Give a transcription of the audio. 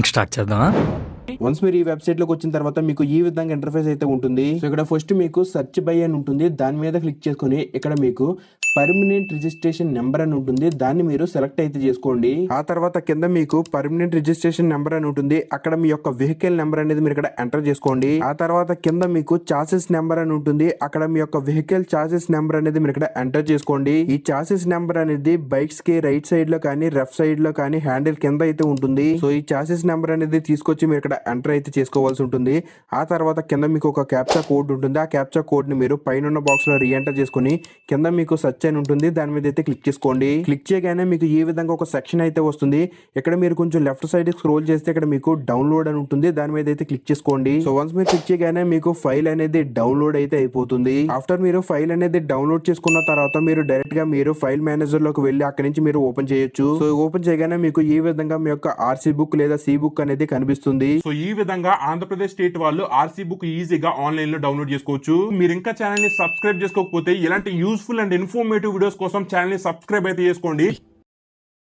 Start చేద్దామా? Once మీరు ఈ వెబ్సైట్ లోకి వచ్చిన తర్వాత మీకు ఈ విధంగా ఇంటర్ఫేస్ అయితే ఉంటుంది. సో ఇక్కడ ఫస్ట్ మీకు సెర్చ్ బై అని ఉంటుంది, దాని మీద క్లిక్ చేసుకుని ఇక్కడ మీకు పర్మనెంట్ రిజిస్ట్రేషన్ నెంబర్ అని ఉంటుంది, దాన్ని మీరు సెలెక్ట్ అయితే చేసుకోండి. ఆ తర్వాత కింద మీకు పర్మనెంట్ రిజిస్ట్రేషన్ నెంబర్ అని ఉంటుంది, అక్కడ మీ యొక్క వెహికల్ నెంబర్ అనేది మీరు ఇక్కడ ఎంటర్ చేసుకోండి. ఆ తర్వాత కింద మీకు చాసెస్ నెంబర్ అని ఉంటుంది, అక్కడ మీ యొక్క వెహికల్ చాసెస్ నెంబర్ అనేది మీరు ఇక్కడ ఎంటర్ చేసుకోండి. ఈ చాసెస్ నెంబర్ అనేది బైక్స్ కి రైట్ సైడ్ లో కానీ లెఫ్ట్ సైడ్ లో కానీ హ్యాండిల్ కింద అయితే ఉంటుంది. సో ఈ చాసెస్ నెంబర్ అనేది తీసుకొచ్చి మీరు ఇక్కడ ఎంటర్ అయితే చేసుకోవాల్సి ఉంటుంది. ఆ తర్వాత కింద మీకు ఒక క్యాప్చా కోడ్ ఉంటుంది, ఆ క్యాప్చా కోడ్ ని మీరు పైన బాక్స్ లో రీఎంటర్ చేసుకుని కింద మీకు సర్చ్ అని ఉంటుంది, దాని మీద అయితే క్లిక్ చేసుకోండి. క్లిక్ చేయగానే మీకు ఈ విధంగా ఒక సెక్షన్ అయితే వస్తుంది. ఇక్కడ మీరు కొంచెం లెఫ్ట్ సైడ్ స్క్రోల్ చేస్తే ఇక్కడ మీకు డౌన్లోడ్ అని ఉంటుంది, దాని మీద అయితే క్లిక్ చేసుకోండి. సో వన్స్ మీరు క్లిక్ చేయగానే మీకు ఫైల్ అనేది డౌన్లోడ్ అయితే అయిపోతుంది. ఆఫ్టర్ మీరు ఫైల్ అనేది డౌన్లోడ్ చేసుకున్న తర్వాత మీరు డైరెక్ట్ గా మీరు ఫైల్ మేనేజర్ లోకి వెళ్ళి అక్కడి నుంచి మీరు ఓపెన్ చేయొచ్చు. సో ఓపెన్ చేయగానే మీకు ఈ విధంగా మీ యొక్క ఆర్సీ బుక్ లేదా సి బుక్ అనేది కనిపిస్తుంది. సో ఈ విధంగా ఆంధ్రప్రదేశ్ స్టేట్ వాళ్ళు ఆర్సీ బుక్ ఈజీగా ఆన్లైన్ లో డౌన్లోడ్ చేసుకోవచ్చు. మీరు ఇంకా ఛానల్ ని సబ్స్క్రైబ్ చేసుకోకపోతే ఇలాంటి యూస్ఫుల్ అండ్ ఇన్ఫర్మేటివ్ వీడియోస్ కోసం ఛానల్ ని సబ్స్క్రైబ్ అయితే చేసుకోండి.